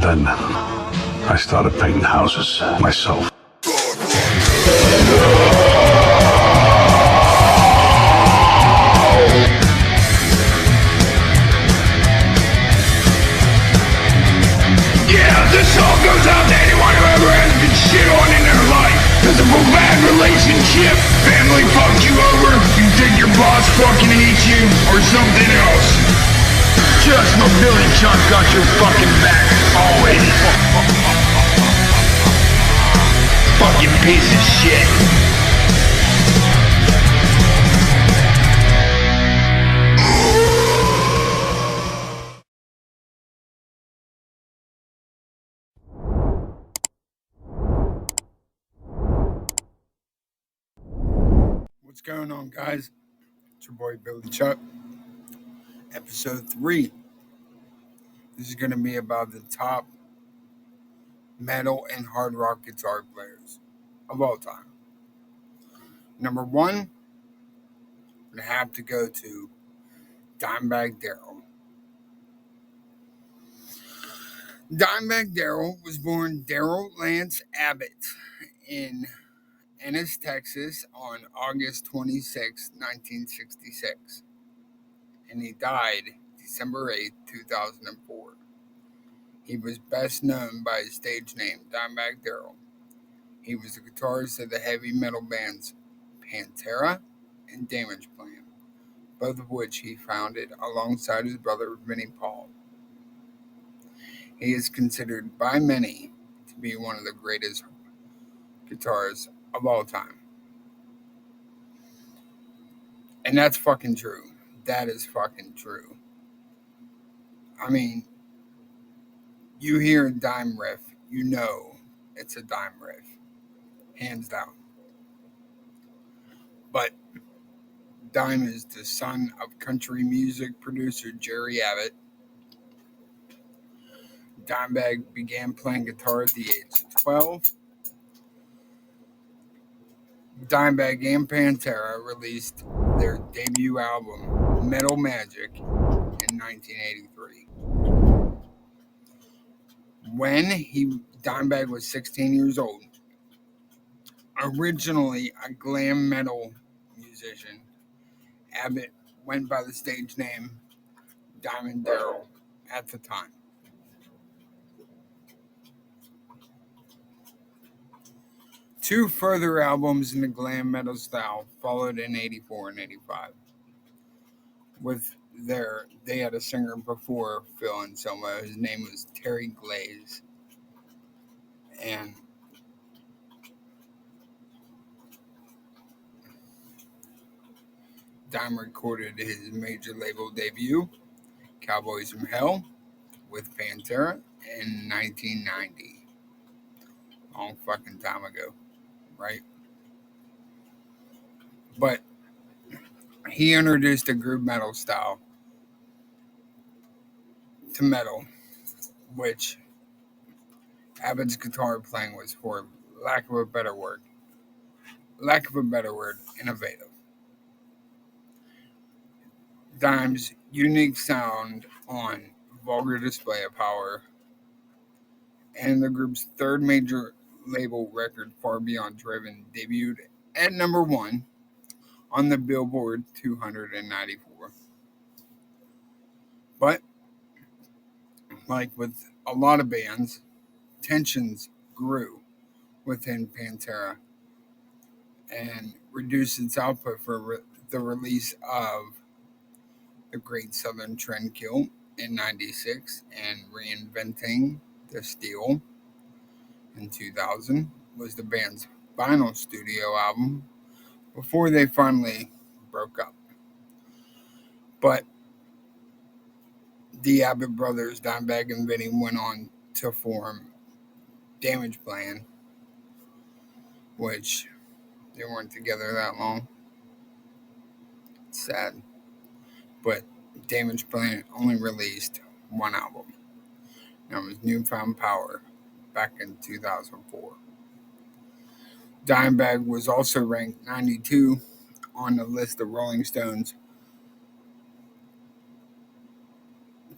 And then I started painting houses myself. Yeah, this song goes out to anyone who ever has been shit on in their life. Because of a bad relationship, family fucked you over, you think your boss fucking hates you, or something else. Just my Billy Chuck got your fucking back, always. Fucking piece of shit. What's going on, guys? It's your boy Billy Chuck. Episode 3. This is going to be about the top metal and hard rock guitar players of all time. Number 1, I'm going to have to go to Dimebag Darrell. Dimebag Darrell was born Darrell Lance Abbott in Ennis, Texas on August 26, 1966. And he died December 8, 2004. He was best known by his stage name, Dimebag Darrell. He was the guitarist of the heavy metal bands Pantera and Damageplan, both of which he founded alongside his brother Vinnie Paul. He is considered by many to be one of the greatest guitarists of all time. And that's fucking true. That is fucking true. I mean, you hear a dime riff, you know it's a dime riff. Hands down. But Dime is the son of country music producer Jerry Abbott. Dimebag began playing guitar at the age of 12. Dimebag and Pantera released their debut album, Metal Magic, in 1983. When Dimebag was 16 years old, originally a glam metal musician, Abbott went by the stage name Diamond Darrell at the time. Two further albums in the glam metal style followed in 84 and 85. They had a singer before Phil and Selma. His name was Terry Glaze. And Dime recorded his major label debut, Cowboys from Hell, with Pantera in 1990. Long fucking time ago, right? But he introduced a groove metal style to metal, which Abbott's guitar playing was, for lack of a better word, innovative. Dime's unique sound on Vulgar Display of Power and the group's third major label record, Far Beyond Driven, debuted at number 1 on the Billboard 294. But, like with a lot of bands, tensions grew within Pantera and reduced its output for the release of The Great Southern Trendkill in 96 and Reinventing the Steel in 2000 was the band's final studio album before they finally broke up. But the Abbott brothers, Dimebag and Vinnie, went on to form Damageplan, which they weren't together that long. It's sad. But Damageplan only released one album. That was Newfound Power back in 2004. Dimebag was also ranked 92 on the list of Rolling Stone's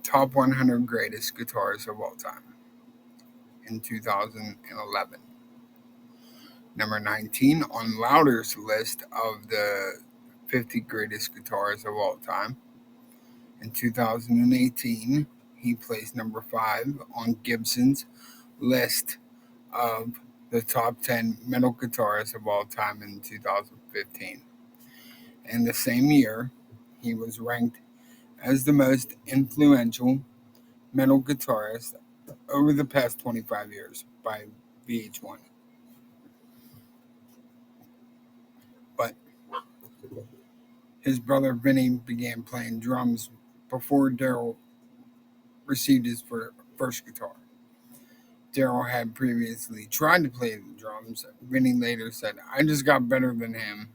top 100 greatest guitarists of all time. in 2011. Number 19 on Louder's list of the 50 greatest guitarists of all time. In 2018, he placed number 5 on Gibson's list of the top 10 metal guitarists of all time in 2015. And the same year, he was ranked as the most influential metal guitarist over the past 25 years by VH1. But his brother Vinny began playing drums before Daryl received his first guitar. Daryl had previously tried to play the drums. Vinny later said, "I just got better than him,"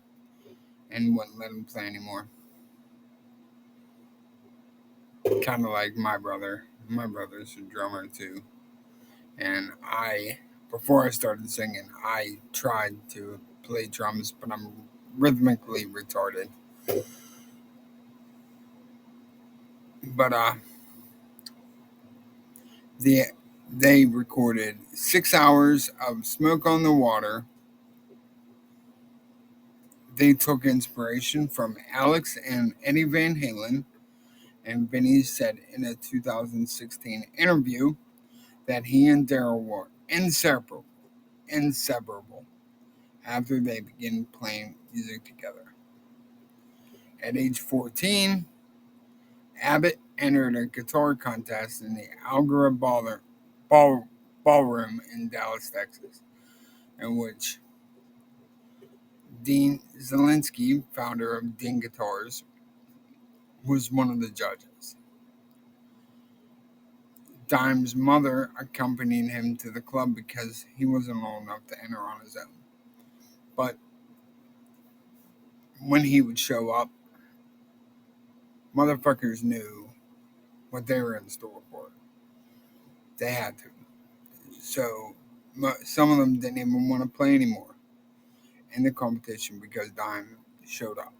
and wouldn't let him play anymore. Kind of like my brother. My brother's a drummer too. And before I started singing, I tried to play drums, but I'm rhythmically retarded. But they recorded 6 hours of Smoke on the Water. They took inspiration from Alex and Eddie Van Halen, and Vinny said in a 2016 interview that he and Daryl were inseparable after they began playing music together. At age 14, Abbott entered a guitar contest in the Algora Ballroom in Dallas, Texas, in which Dean Zielinski, founder of Dean Guitars, was one of the judges. Dime's mother accompanied him to the club because he wasn't old enough to enter on his own. But when he would show up, motherfuckers knew what they were in store for. They had to. So some of them didn't even want to play anymore in the competition because Dime showed up.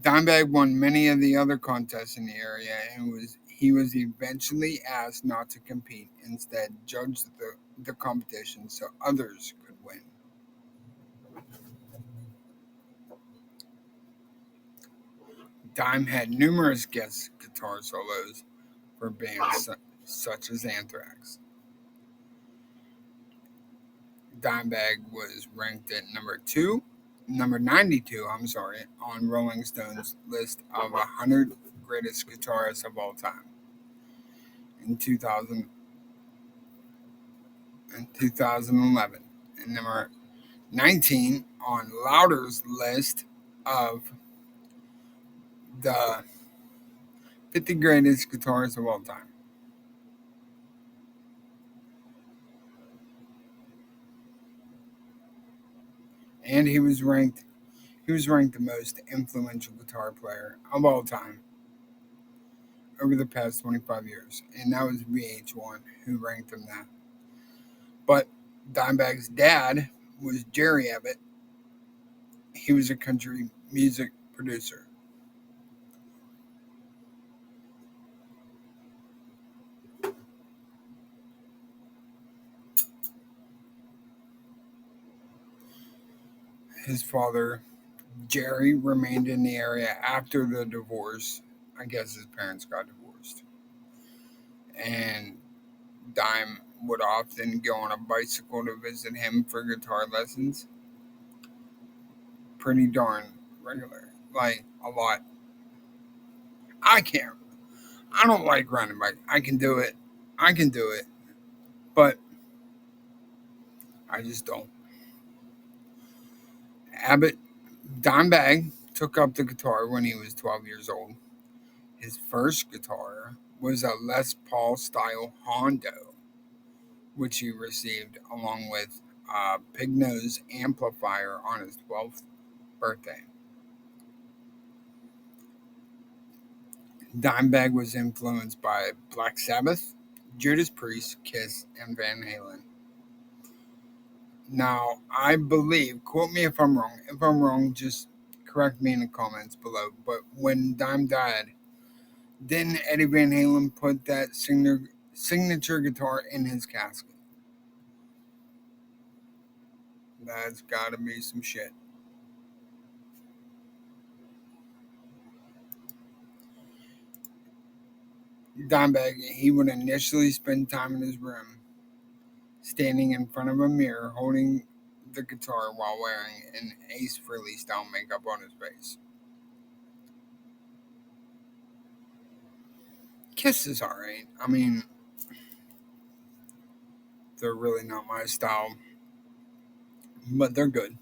Dimebag won many of the other contests in the area, and he was eventually asked not to compete. Instead, judged the competition so others could win. Dime had numerous guest guitar solos for bands such as Anthrax. Dimebag was ranked at number 92, on Rolling Stone's list of 100 greatest guitarists of all time in 2011, and number 19 on Louder's list of the 50 greatest guitarists of all time. And he was ranked the most influential guitar player of all time over the past 25 years. And that was VH1 who ranked him that. But Dimebag's dad was Jerry Abbott. He was a country music producer. His father, Jerry, remained in the area after the divorce. I guess his parents got divorced. And Dime would often go on a bicycle to visit him for guitar lessons. Pretty darn regular. Like, a lot. I can't. I don't like riding a bike. I can do it. But I just don't. Abbott Dimebag took up the guitar when he was 12 years old. His first guitar was a Les Paul style Hondo, which he received along with a pig nose amplifier on his 12th birthday. Dimebag was influenced by Black Sabbath, Judas Priest, Kiss, and Van Halen. Now, I believe, quote me if I'm wrong. If I'm wrong, just correct me in the comments below. But when Dime died, Then Eddie Van Halen put that signature guitar in his casket. That's gotta be some shit. Dimebag, he would initially spend time in his room, standing in front of a mirror, holding the guitar while wearing an Ace Frehley style makeup on his face. Kiss is alright. I mean, they're really not my style, but they're good.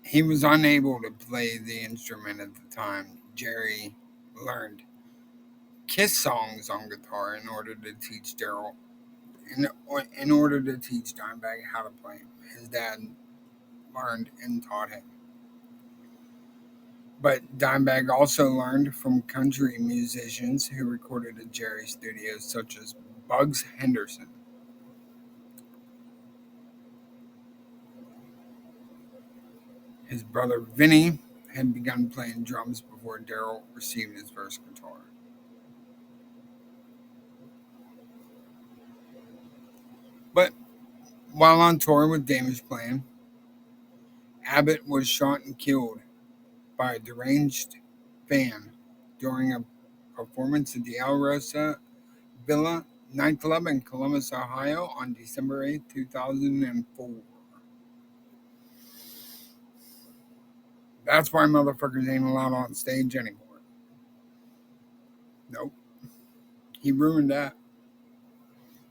He was unable to play the instrument at the time. Jerry learned Kiss songs on guitar in order to teach Daryl, in order to teach Dimebag how to play. His dad learned and taught him. But Dimebag also learned from country musicians who recorded at Jerry's studios, such as Bugs Henderson. His brother Vinny had begun playing drums before Daryl received his first guitar. But while on tour with Damage Plan, Abbott was shot and killed by a deranged fan during a performance at the El Rosa Villa nightclub in Columbus, Ohio on December 8, 2004. That's why motherfuckers ain't allowed on stage anymore. Nope. He ruined that.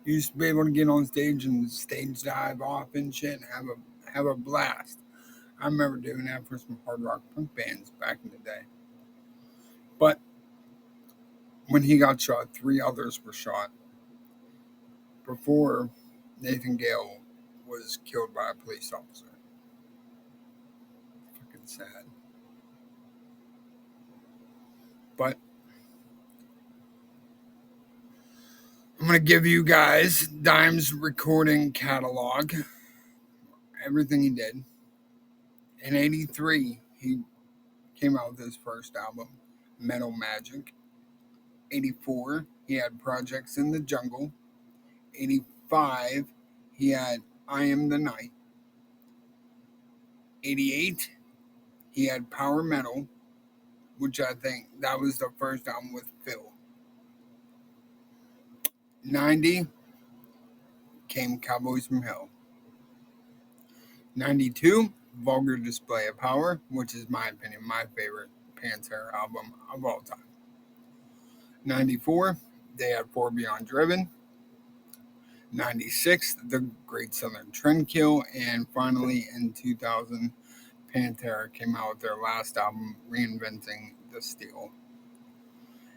You used to be able to get on stage and stage dive off and shit and have a blast. I remember doing that for some hard rock punk bands back in the day. But when he got shot, 3 others were shot before Nathan Gale was killed by a police officer. Fucking sad. But I'm going to give you guys Dime's recording catalog, everything he did. In 83, he came out with his first album, Metal Magic. 84, he had Projects in the Jungle. 85, he had I Am the Night. 88, he had Power Metal, which I think that was the first album with Phil. 90 came Cowboys from Hell. 92, Vulgar Display of Power, which is my opinion, my favorite Pantera album of all time. 94, they had Four Beyond Driven. 96, The Great Southern Trendkill. And finally, in 2000, Pantera came out with their last album, Reinventing the Steel.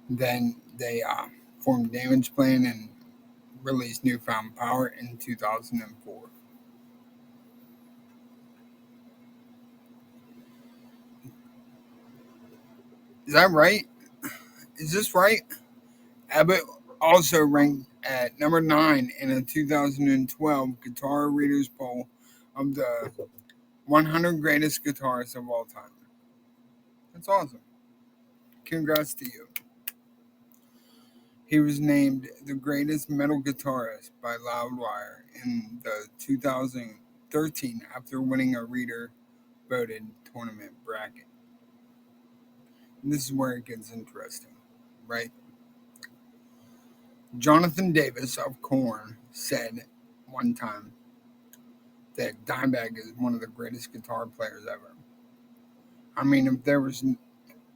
Then they formed Damage Plan and released Newfound Power in 2004. Is that right? Is this right? Abbott also ranked at number 9 in a 2012 Guitar Readers poll of the 100 greatest guitarists of all time. That's awesome. Congrats to you. He was named the greatest metal guitarist by Loudwire in the 2013 after winning a reader voted tournament bracket. And this is where it gets interesting, right? Jonathan Davis of Korn said one time that Dimebag is one of the greatest guitar players ever. I mean,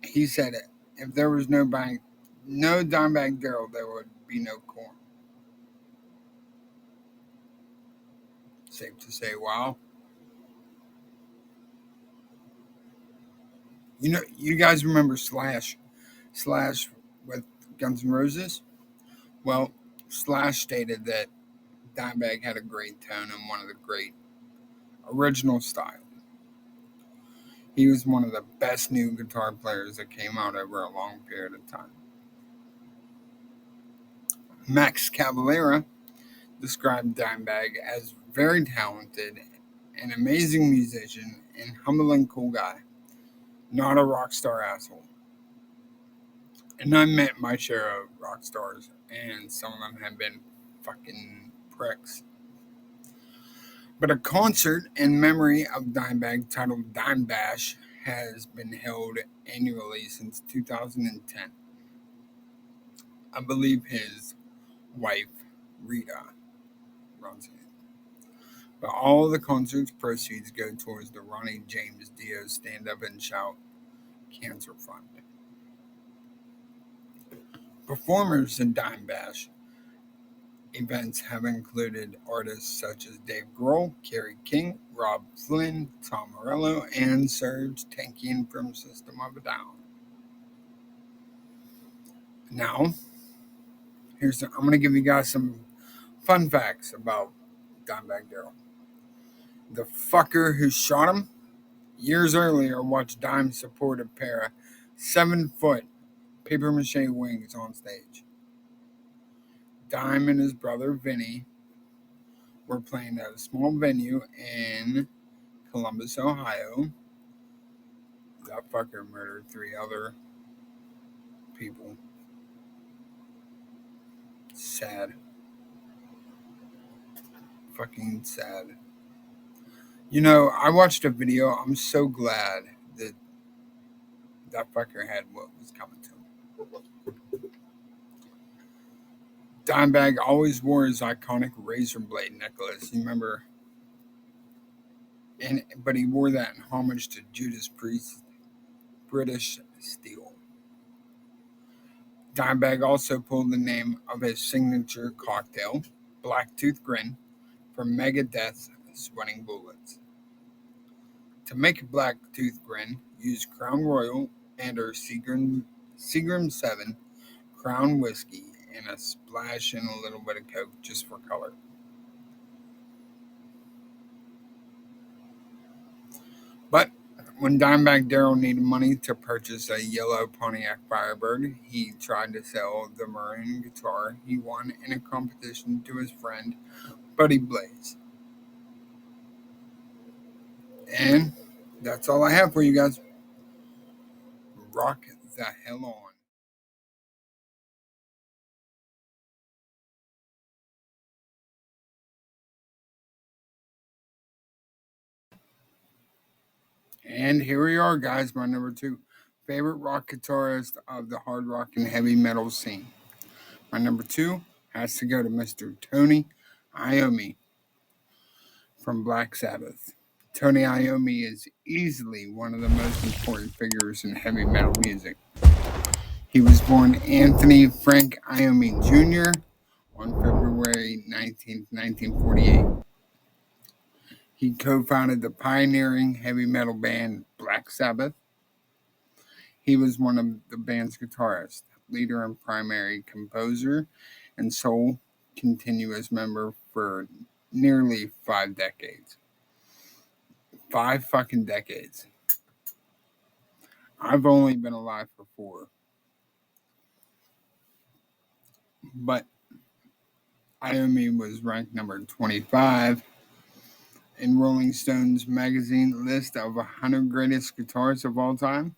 he said it, if there was no Dimebag Darrell, there would be no Korn. Safe to say, wow. You know, you guys remember Slash with Guns N' Roses? Well, Slash stated that Dimebag had a great tone and one of the great original styles. He was one of the best new guitar players that came out over a long period of time. Max Cavalera described Dimebag as very talented an amazing musician and humble and cool guy, not a rock star asshole. And I met my share of rock stars, and some of them have been fucking pricks. But a concert in memory of Dimebag titled Dime Bash has been held annually since 2010. I believe his wife, Rita, runs it. But all the concert's proceeds go towards the Ronnie James Dio Stand Up and Shout Cancer Fund. Performers in Dime Bash events have included artists such as Dave Grohl, Kerry King, Rob Flynn, Tom Morello, and Serge Tankian from System of a Down. Now, I'm going to give you guys some fun facts about Dimebag Darrell. The fucker who shot him years earlier watched Dime support a pair of 7-foot paper mache wings on stage. Dime and his brother Vinny were playing at a small venue in Columbus, Ohio. That fucker murdered 3 other people. Sad. Fucking sad. You know, I watched a video. I'm so glad that that fucker had what was coming to him. Dimebag always wore his iconic razor blade necklace. You remember? But he wore that in homage to Judas Priest's British Steel. Dimebag also pulled the name of his signature cocktail, Black Tooth Grin, from Megadeth's Sweating Bullets. To make a Black Tooth Grin, use Crown Royal and or Seagram 7 Crown Whiskey and a splash and a little bit of Coke just for color. But when Dimebag Darrell needed money to purchase a yellow Pontiac Firebird, he tried to sell the maroon guitar he won in a competition to his friend Buddy Blaze. And that's all I have for you guys. Rock the hell on. And here we are, guys. My number 2 favorite rock guitarist of the hard rock and heavy metal scene. My number 2 has to go to Mr. Tony Iommi from Black Sabbath. Tony Iommi is easily one of the most important figures in heavy metal music. He was born Anthony Frank Iommi Jr. on February 19, 1948. He co-founded the pioneering heavy metal band Black Sabbath. He was one of the band's guitarists, leader and primary composer, and sole continuous member for nearly 5 decades. 5 fucking decades. I've only been alive for 4. But Iommi was ranked number 25 in Rolling Stone's magazine list of 100 greatest guitarists of all time.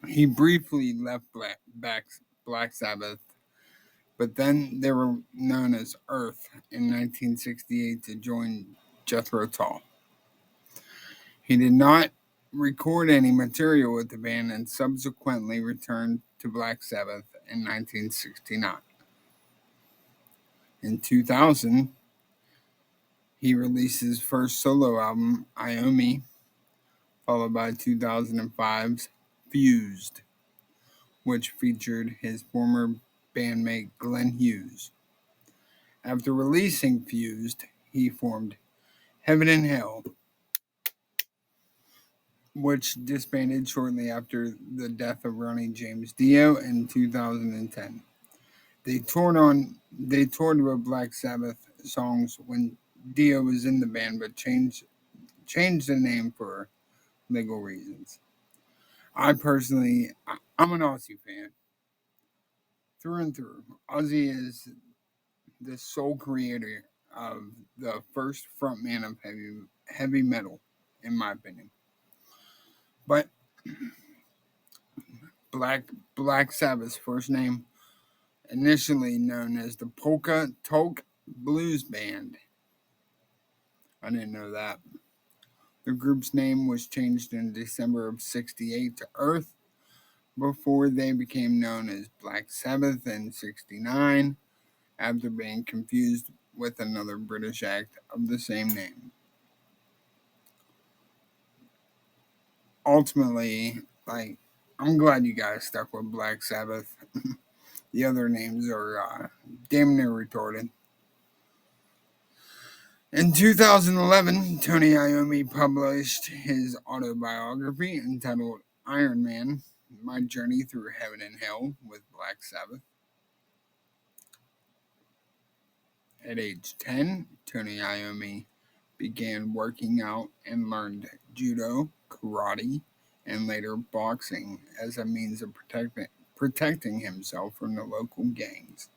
He briefly left Black Sabbath, but then they were known as Earth in 1968 to join Jethro Tull. He did not record any material with the band and subsequently returned to Black Sabbath in 1969. In 2000, he released his first solo album, Iommi, followed by 2005's Fused, which featured his former bandmate Glenn Hughes. After releasing Fused, he formed Heaven and Hell, which disbanded shortly after the death of Ronnie James Dio in 2010. They toured with Black Sabbath songs when Dio was in the band, but changed the name for legal reasons. I'm an Ozzy fan through and through. Ozzy is the sole creator of the first frontman of heavy metal, in my opinion. But Black Sabbath's first name, initially known as the Polka Tulk Blues Band. I didn't know that. The group's name was changed in December of '68 to Earth before they became known as Black Sabbath in '69 after being confused with another British act of the same name. Ultimately, I'm glad you guys stuck with Black Sabbath. The other names are damn near retarded. In 2011, Tony Iommi published his autobiography entitled Iron Man, My Journey Through Heaven and Hell with Black Sabbath. At age 10, Tony Iommi began working out and learned judo, karate, and later boxing as a means of protecting himself from the local gangs.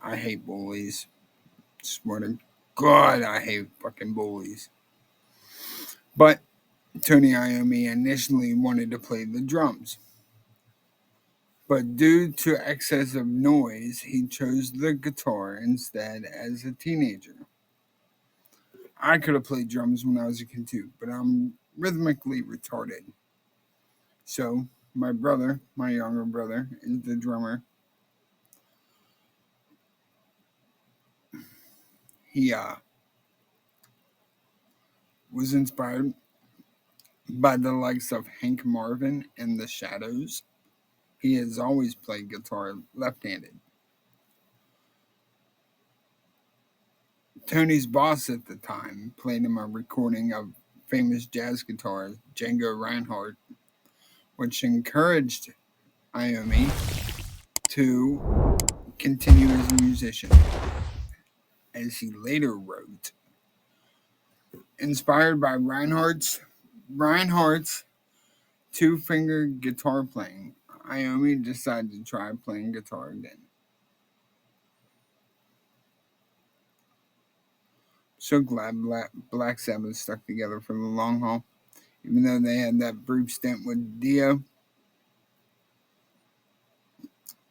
I hate bullies. Swear to God, I hate fucking bullies. But Tony Iommi initially wanted to play the drums. But due to excessive noise, he chose the guitar instead as a teenager. I could have played drums when I was a kid too, but I'm rhythmically retarded. So, my younger brother, is the drummer. He was inspired by the likes of Hank Marvin and the Shadows. He has always played guitar left-handed. Tony's boss at the time played him a recording of famous jazz guitarist Django Reinhardt, which encouraged Iommi to continue as a musician. As he later wrote, inspired by Reinhardt's two-finger guitar playing, Iommi decided to try playing guitar again. So glad Black Sabbath stuck together for the long haul, even though they had that brief stint with Dio.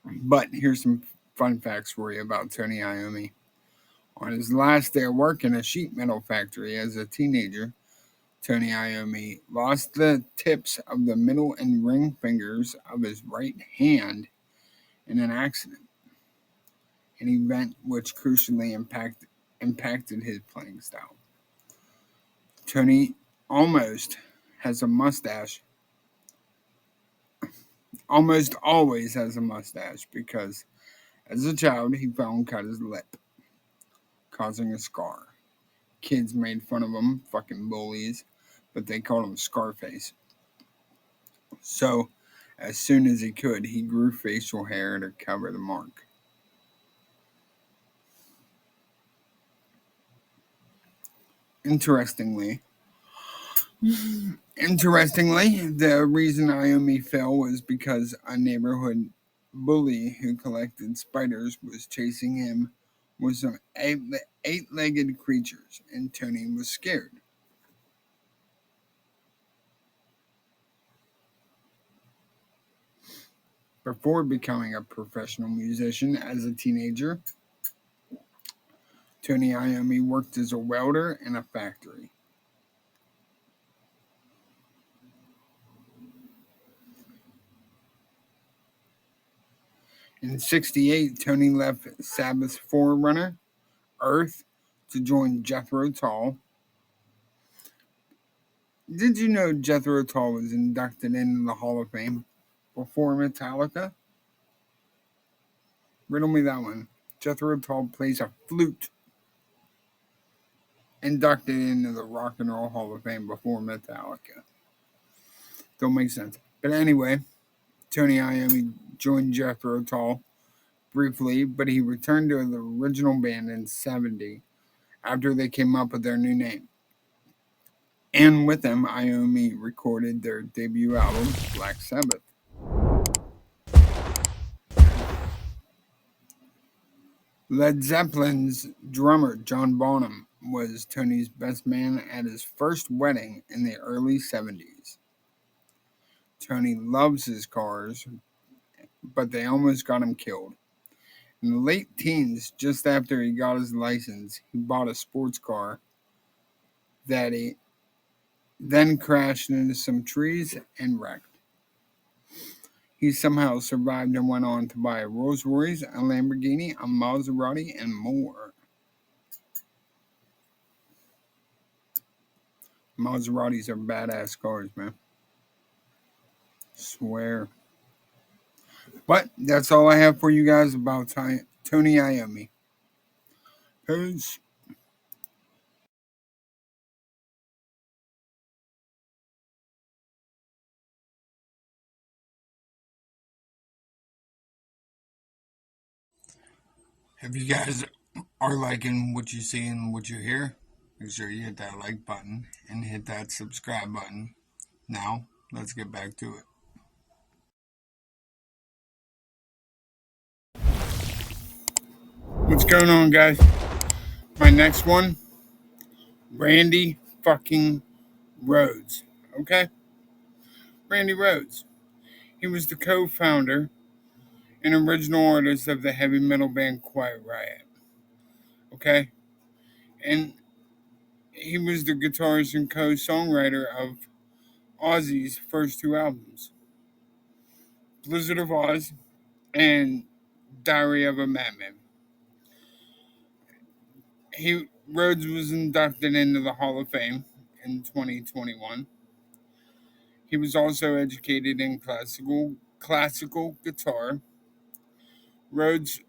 But here's some fun facts for you about Tony Iommi. On his last day of work in a sheet metal factory as a teenager, Tony Iommi lost the tips of the middle and ring fingers of his right hand in an accident, an event which crucially impacted his playing style. Tony almost always has a mustache because as a child he fell and cut his lip, causing a scar. Kids made fun of him, fucking bullies, but they called him Scarface. So, as soon as he could, he grew facial hair to cover the mark. Interestingly, the reason Iommi fell was because a neighborhood bully who collected spiders was chasing him with some eight-legged creatures, and Tony was scared. Before becoming a professional musician as a teenager, Tony Iommi worked as a welder in a factory. In '68, Tony left Sabbath's forerunner, Earth, to join Jethro Tull. Did you know Jethro Tull was inducted into the Hall of Fame before Metallica? Riddle me that one. Jethro Tull plays a flute. Inducted into the Rock and Roll Hall of Fame before Metallica. Don't make sense. But anyway, Tony Iommi joined Jethro Tull briefly, but he returned to the original band in '70 after they came up with their new name. And with them, Iommi recorded their debut album, Black Sabbath. Led Zeppelin's drummer John Bonham was Tony's best man at his first wedding in the early 70s. Tony loves his cars, but they almost got him killed. In the late teens, just after he got his license, he bought a sports car that he then crashed into some trees and wrecked. He somehow survived and went on to buy a Rolls Royce, a Lamborghini, a Maserati, and more. Maseratis are badass cars, man. Swear. But that's all I have for you guys about Tony Iommi. Peace. If you guys are liking what you see and what you hear, make sure you hit that like button and hit that subscribe button. Now, let's get back to it. What's going on, guys? My next one, Randy fucking Rhodes. Okay? Randy Rhodes. He was the co founder and original artist of the heavy metal band Quiet Riot. Okay? And he was the guitarist and co songwriter of Ozzy's first two albums, Blizzard of Oz and Diary of a Madman. Rhodes was inducted into the Hall of Fame in 2021. He was also educated in classical guitar. Rhodes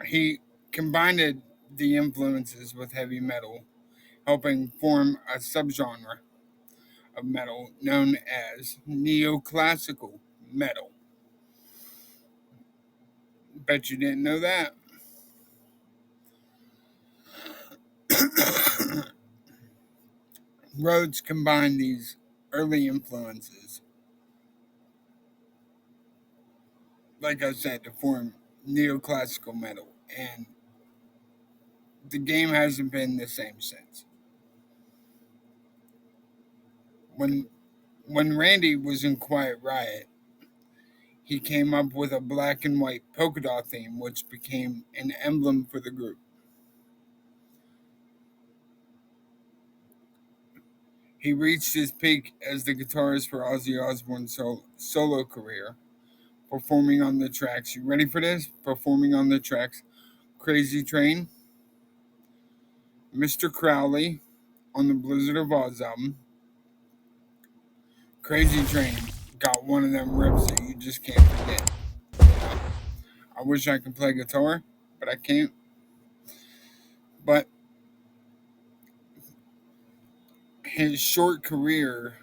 he combined the influences with heavy metal, helping form a subgenre of metal known as neoclassical metal. Bet you didn't know that. Rhodes combined these early influences, like I said, to form neoclassical metal, and the game hasn't been the same since. When when Randy was in Quiet Riot, he came up with a black and white polka dot theme, which became an emblem for the group. He reached his peak as the guitarist for Ozzy Osbourne's solo career, performing on the tracks. You ready for this? Performing on the tracks Crazy Train, Mr. Crowley on the Blizzard of Oz album. Crazy Train got one of them riffs that you just can't forget. I wish I could play guitar, but I can't. But his short career,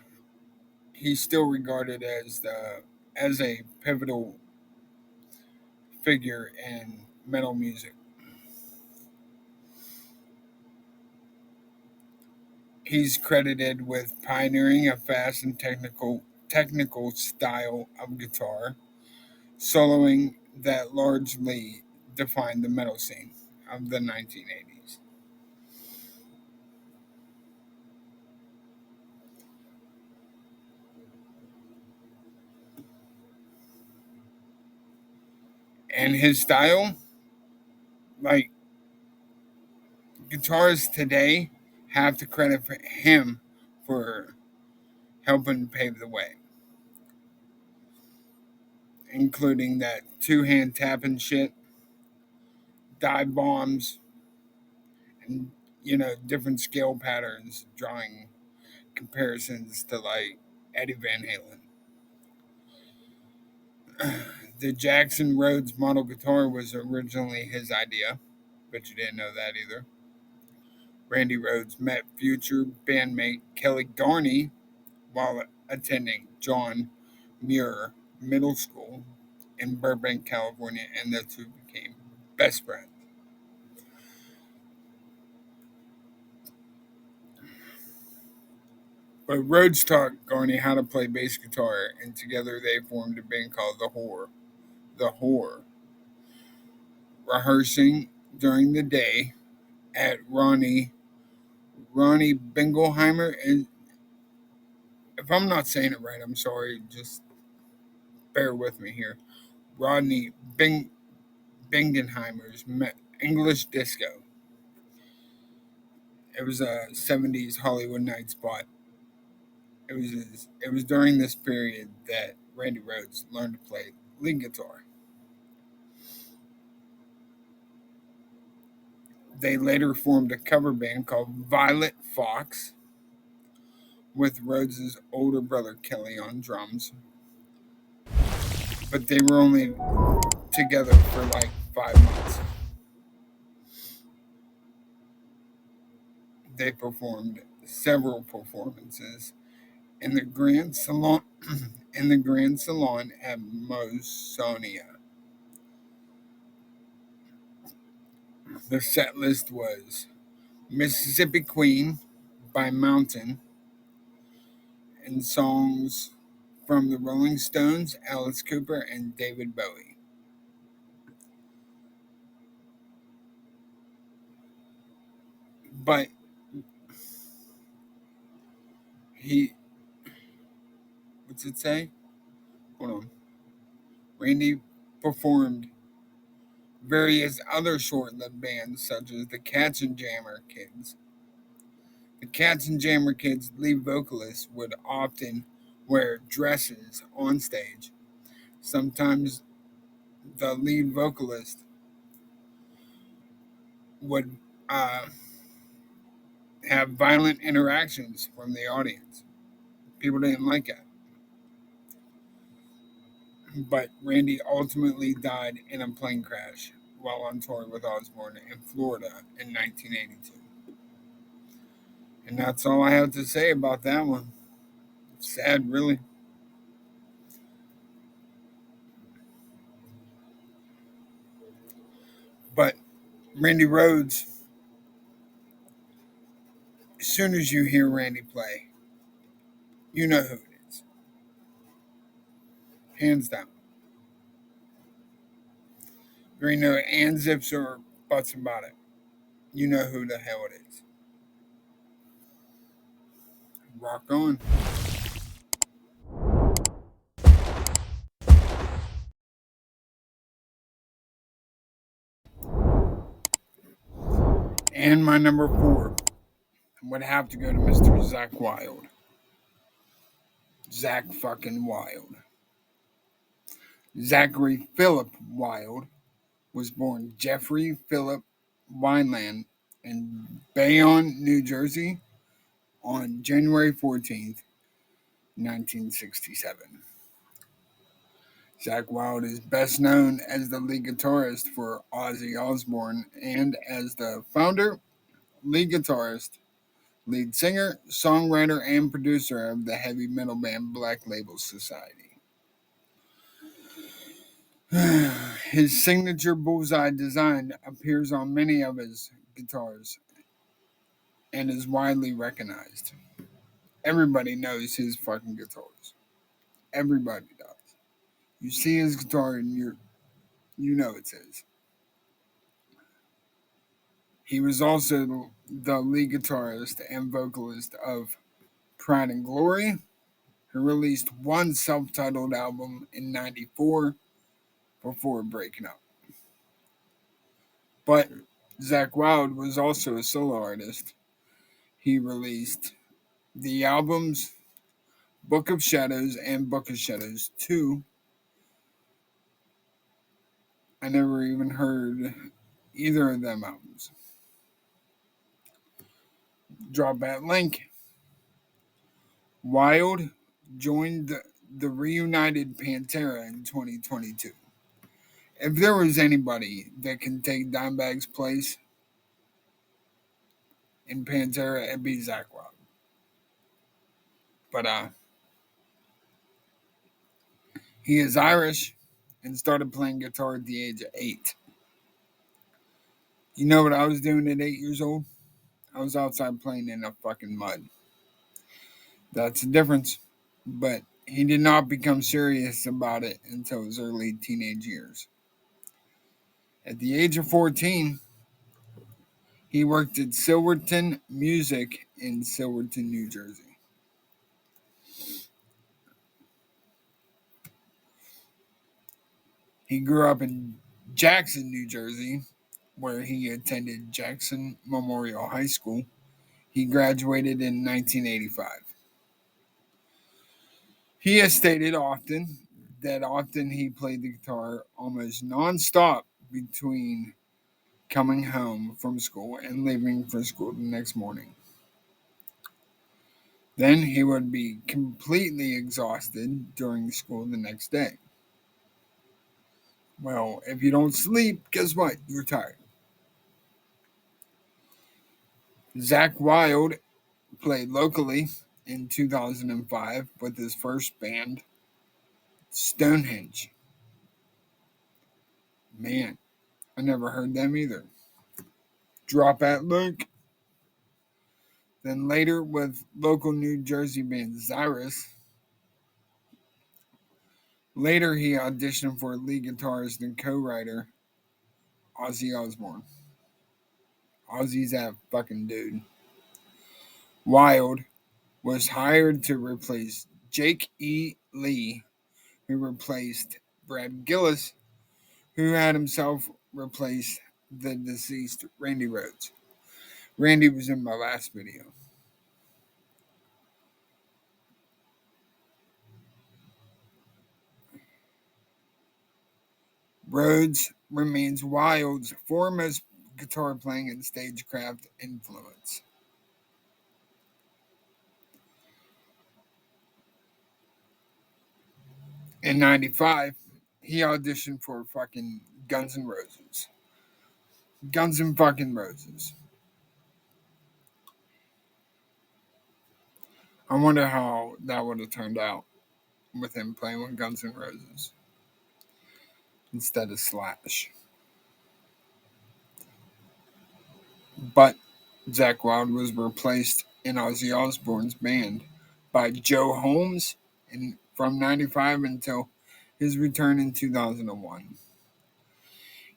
he's still regarded as a pivotal figure in metal music. He's credited with pioneering a fast and technical style of guitar soloing that largely defined the metal scene of the 1980s. And his style, like guitarists today, have to credit for him for helping pave the way, including that two-hand tapping shit, dive bombs, and different scale patterns, drawing comparisons to like Eddie Van Halen. The Jackson Rhodes model guitar was originally his idea, but you didn't know that either. Randy Rhodes met future bandmate Kelly Garney while attending John Muir Middle School in Burbank, California, and the two became best friends. But Rhodes taught Garney how to play bass guitar, and together they formed a band called The Whore. The Whore. rehearsing during the day at Ronnie Bingelheimer. And if I'm not saying it right, I'm sorry. Just bear with me here. Rodney Bingenheimer's English Disco. It was a '70s Hollywood night spot. It was during this period that Randy Rhoads learned to play lead guitar. They later formed a cover band called Violet Fox with Rhoads' older brother Kelly on drums. But they were only together for like 5 months. They performed several performances in the Grand Salon at Mosonia. Their set list was Mississippi Queen by Mountain and songs from the Rolling Stones, Alice Cooper, and David Bowie. But he, what's it say? Hold on. Randy performed various other short-lived bands such as the Cats and Jammer Kids. The Cats and Jammer Kids' lead vocalist would often wear dresses on stage. Sometimes the lead vocalist would have violent interactions from the audience. People didn't like it. But Randy ultimately died in a plane crash while on tour with Osbourne in Florida in 1982. And that's all I have to say about that one. It's sad, really. But Randy Rhoads, as soon as you hear Randy play, you know who it is. Hands down. There ain't no ands, ifs, or buts about it. You know who the hell it is. Rock on. And my number 4 would have to go to Mr. Zakk Wylde. Zakk fucking Wylde. Zachary Philip Wylde was born Jeffrey Philip Wineland in Bayonne, New Jersey on January 14th, 1967. Zakk Wylde is best known as the lead guitarist for Ozzy Osbourne and as the founder, lead guitarist, lead singer, songwriter, and producer of the heavy metal band Black Label Society. His signature bullseye design appears on many of his guitars and is widely recognized. Everybody knows his fucking guitars. Everybody does. You see his guitar and you know it's his. He was also the lead guitarist and vocalist of Pride and Glory, who released one self-titled album in '94 before breaking up. But Zakk Wylde was also a solo artist. He released the albums Book of Shadows and Book of Shadows 2. I never even heard either of them albums. Drop that link. Wylde joined the reunited Pantera in 2022. If there was anybody that can take Dimebag's place in Pantera, it'd be Zakk Wylde. But he is Irish and started playing guitar at the age of 8. You know what I was doing at 8 years old? I was outside playing in the fucking mud. That's the difference. But he did not become serious about it until his early teenage years. At the age of 14, he worked at Silverton Music in Silverton, New Jersey. He grew up in Jackson, New Jersey, where he attended Jackson Memorial High School. He graduated in 1985. He has stated often he played the guitar almost nonstop between coming home from school and leaving for school the next morning. Then he would be completely exhausted during school the next day. Well, if you don't sleep, guess what? You're tired. Zakk Wylde played locally in 2005 with his first band, Stonehenge. Man, I never heard them either. Drop at Luke. Then later with local New Jersey band Xyrus. Later he auditioned for lead guitarist and co-writer Ozzy Osbourne. Ozzy's that fucking dude. Wylde was hired to replace Jake E. Lee, who replaced Brad Gillis, who had himself replaced the deceased Randy Rhoads. Randy was in my last video. Rhoads remains Wylde's foremost guitar playing and stagecraft influence. In 95, he auditioned for fucking Guns N' Roses. Guns N' fucking Roses. I wonder how that would have turned out with him playing with Guns N' Roses instead of Slash. But Zakk Wylde was replaced in Ozzy Osbourne's band by Joe Holmes from 95 until his return in 2001.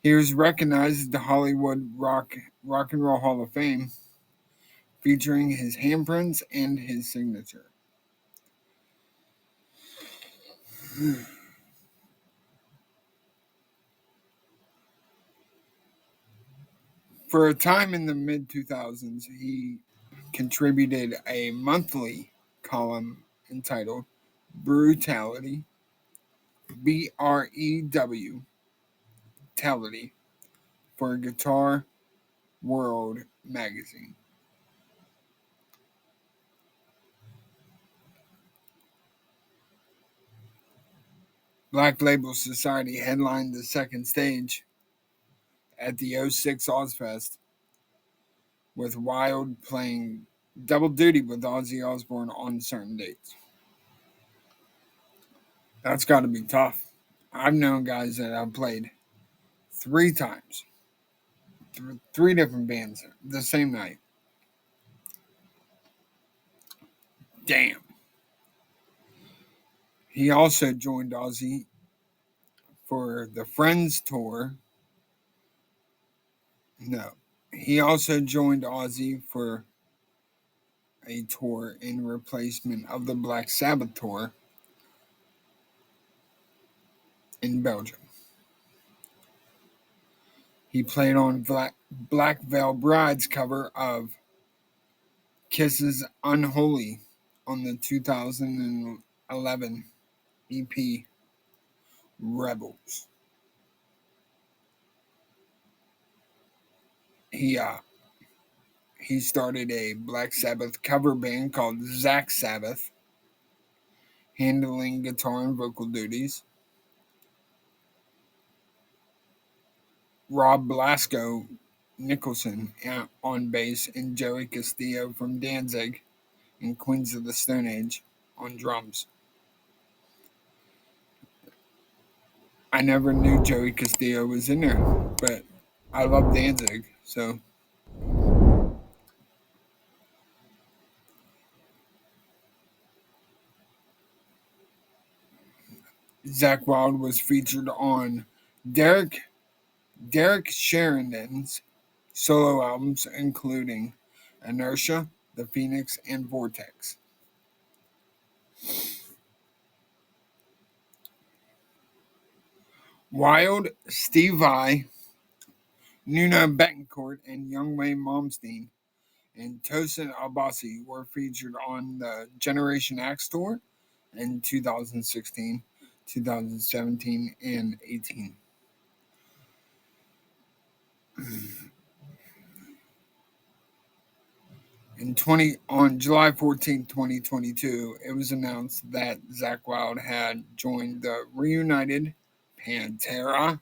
He was recognized at the Hollywood Rock and Roll Hall of Fame, featuring his handprints and his signature. For a time in the mid-2000s, he contributed a monthly column entitled Brutality, BREW, Tality, for Guitar World magazine. Black Label Society headlined the second stage at the '06 Ozfest, with Wylde playing double duty with Ozzy Osbourne on certain dates. That's got to be tough. I've known guys that have played 3 times, three different bands the same night. Damn. He also joined Ozzy for the Friends tour. No. He also joined Ozzy for a tour in replacement of the Black Sabbath tour in Belgium. He played on Black Veil Bride's cover of Kiss's Unholy on the 2011 EP Rebels. He started a Black Sabbath cover band called Zakk Sabbath, handling guitar and vocal duties. Rob Blasco Nicholson on bass, and Joey Castillo from Danzig and Queens of the Stone Age on drums. I never knew Joey Castillo was in there, but I love Danzig, so. Zakk Wylde was featured on Derek Derek Sheridan's solo albums, including Inertia, The Phoenix, and Vortex. Wild, Steve Vai, Nuna Betancourt, and Youngway Momstein, and Tosin Abasi were featured on the Generation X tour in 2016, 2017, and 18. On July 14, 2022, it was announced that Zakk Wylde had joined the reunited Pantera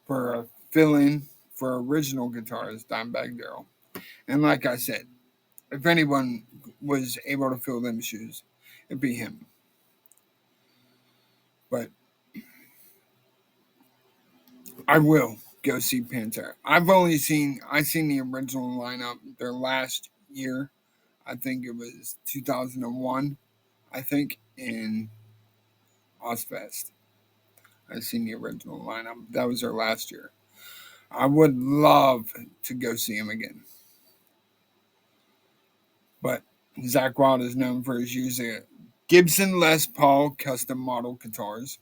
for a fill-in for original guitarist Dimebag Darrell. And like I said, if anyone was able to fill them shoes, it'd be him. But I will go see Pantera. I seen the original lineup their last year. I think it was 2001. I think in Ozfest. I seen the original lineup. That was their last year. I would love to go see him again. But Zakk Wylde is known for his use of Gibson Les Paul custom model guitars.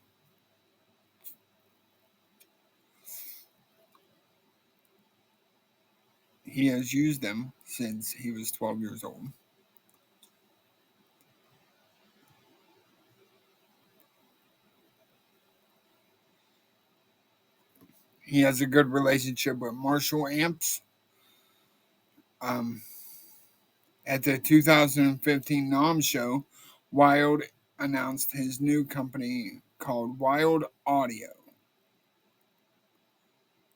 He has used them since he was 12 years old. He has a good relationship with Marshall amps. Um, at the 2015 NAMM show, Wylde announced his new company called Wylde Audio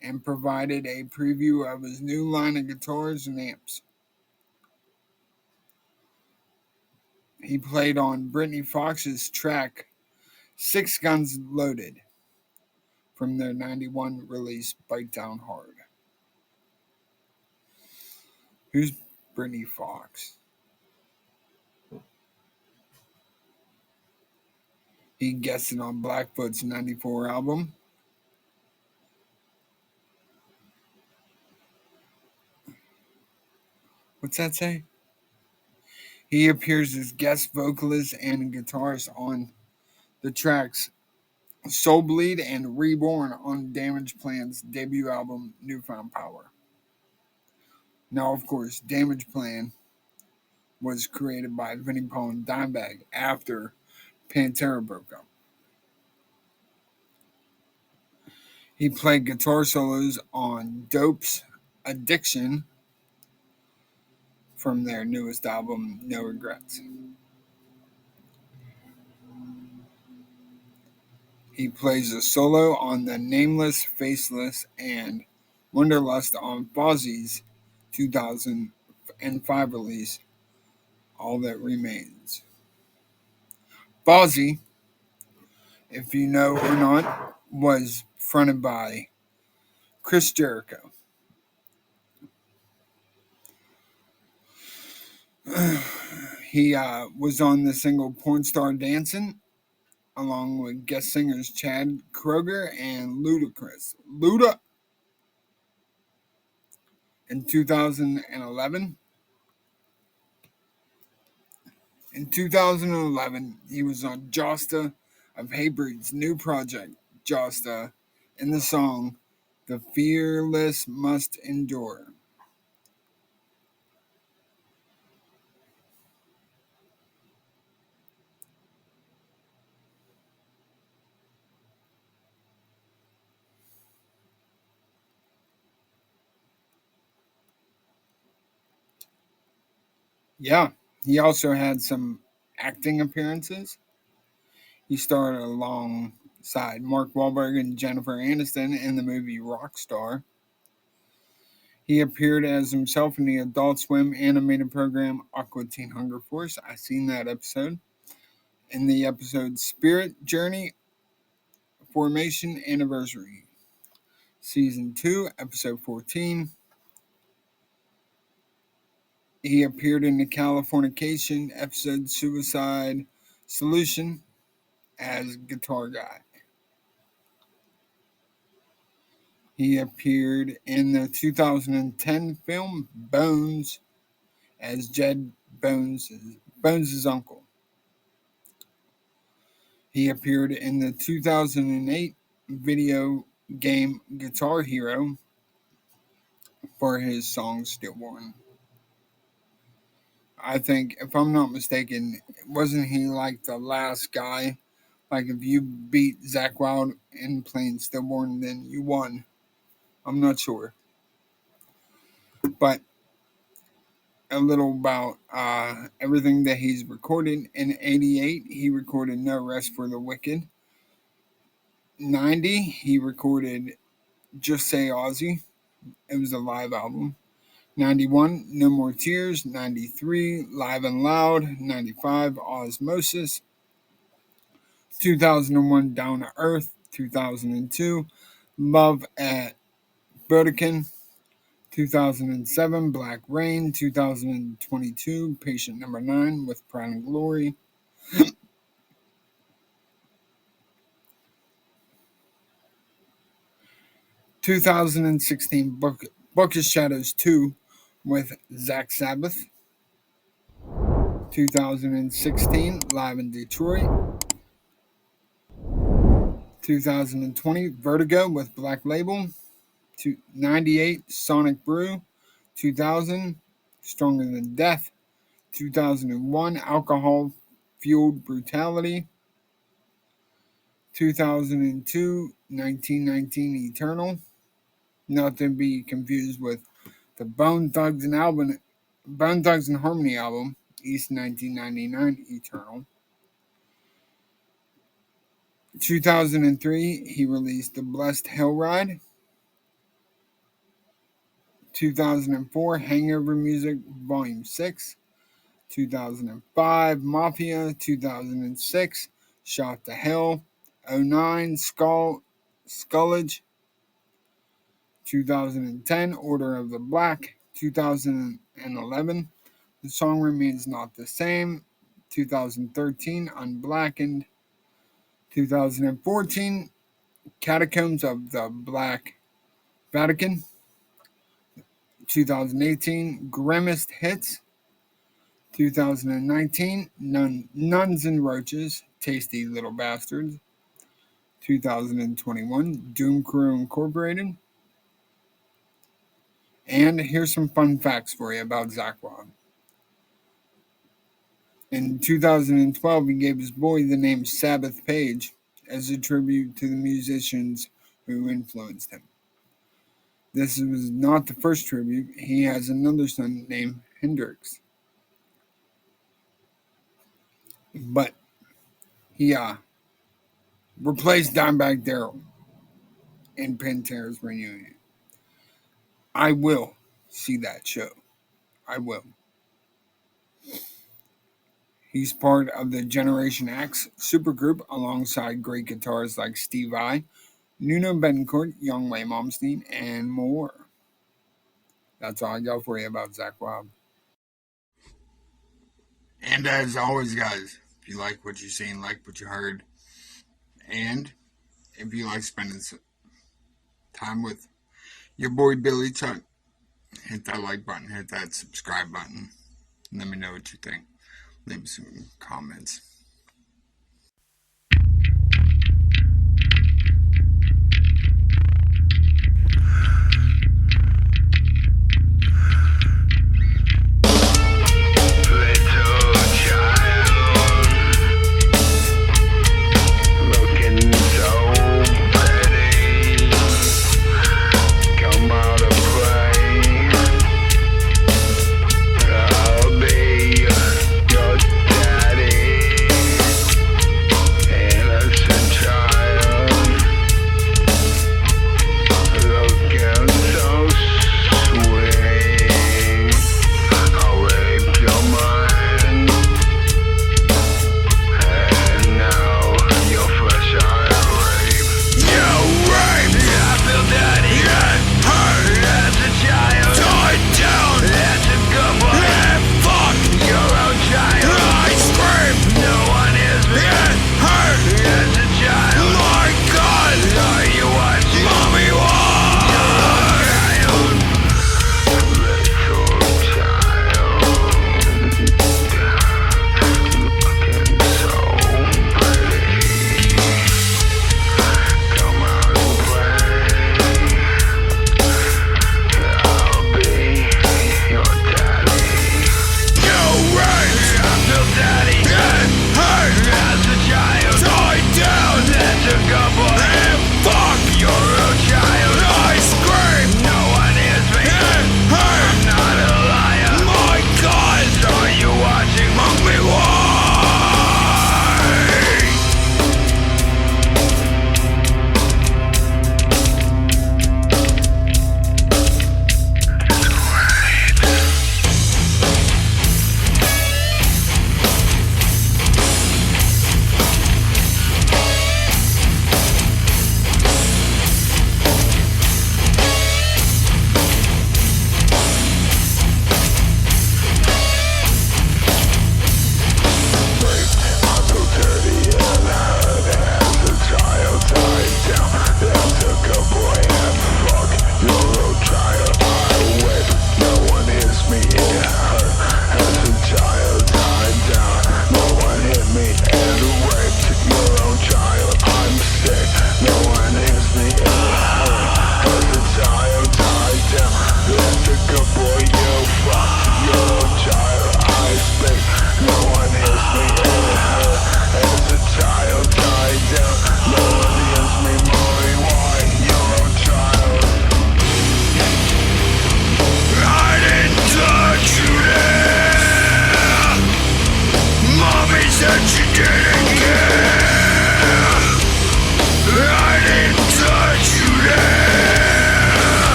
and provided a preview of his new line of guitars and amps. He played on Britney Fox's track Six Guns Loaded from their 91 release Bite Down Hard. Who's Britney Fox? He guested on Blackfoot's 94 album. What's that say? He appears as guest vocalist and guitarist on the tracks Soul Bleed and Reborn on Damage Plan's debut album Newfound Power. Now, of course, Damage Plan was created by Vinnie Paul and Dimebag after Pantera broke up. He played guitar solos on Dope's Addiction from their newest album, No Regrets. He plays a solo on the Nameless, Faceless, and Wonderlust on Fozzie's 2005 release, All That Remains. Fozzy, if you know or not, was fronted by Chris Jericho. He was on the single Porn Star Dancing, along with guest singers Chad Kroeger and Luda in 2011. In 2011, he was on Josta of Hatebreed's new project, Josta, in the song The Fearless Must Endure. Yeah, he also had some acting appearances. He starred alongside Mark Wahlberg and Jennifer Aniston in the movie Rockstar. He appeared as himself in the Adult Swim animated program Aqua Teen Hunger Force. I seen that episode. In the episode Spirit Journey Formation Anniversary, Season 2, Episode 14. He appeared in the Californication episode Suicide Solution. as Guitar Guy. He appeared in the 2010 film Bones as Jed Bones' uncle. He appeared in the 2008 video game Guitar Hero for his song Stillborn. I think, if I'm not mistaken, wasn't he like the last guy? Like, if you beat Zakk Wylde in playing Stillborn, then you won. I'm not sure. But a little about everything that he's recorded. In 88, he recorded No Rest for the Wicked. 90, he recorded Just Say Ozzy. It was a live album. 91, No More Tears. 93, Live and Loud. 95, Osmosis. 2001, Down to Earth. 2002, Love at Burdekin. 2007, Black Rain. 2022, Patient Number 9 with Pride and Glory. 2016, Book of Shadows 2 with Zach Sabbath. 2016, Live in Detroit. 2020, Vertigo with Black Label. 98, Sonic Brew. 2000, Stronger Than Death. 2001, Alcohol Fueled Brutality. 2002, 1919 Eternal. Not to be confused with the Bone Thugs and Harmony album, East 1999 Eternal. 2003, he released The Blessed Hell Ride. 2004, Hangover Music Volume 6. 2005, Mafia. 2006, Shot to Hell. 09, Skullage. 2010, Order of the Black. 2011, The Song Remains Not the Same. 2013, Unblackened. 2014, Catacombs of the Black Vatican. 2018, Grimmest Hits. 2019, Nuns and Roaches, Tasty Little Bastards. 2021, Doom Crew Incorporated. And here's some fun facts for you about Zakk Wylde. In 2012, he gave his boy the name Sabbath Page as a tribute to the musicians who influenced him. This was not the first tribute. He has another son named Hendrix. But he replaced Dimebag Darrell in Pantera's reunion. I will see that show. I will. He's part of the Generation X supergroup alongside great guitarists like Steve Vai, Nuno Bettencourt, Young Way Malmsteen, and more. That's all I got for you about Zakk Wylde. And as always, guys, if you like what you seen, like what you heard, and if you like spending time with your boy Billy Chuck, hit that like button, hit that subscribe button, and let me know what you think. Leave some comments.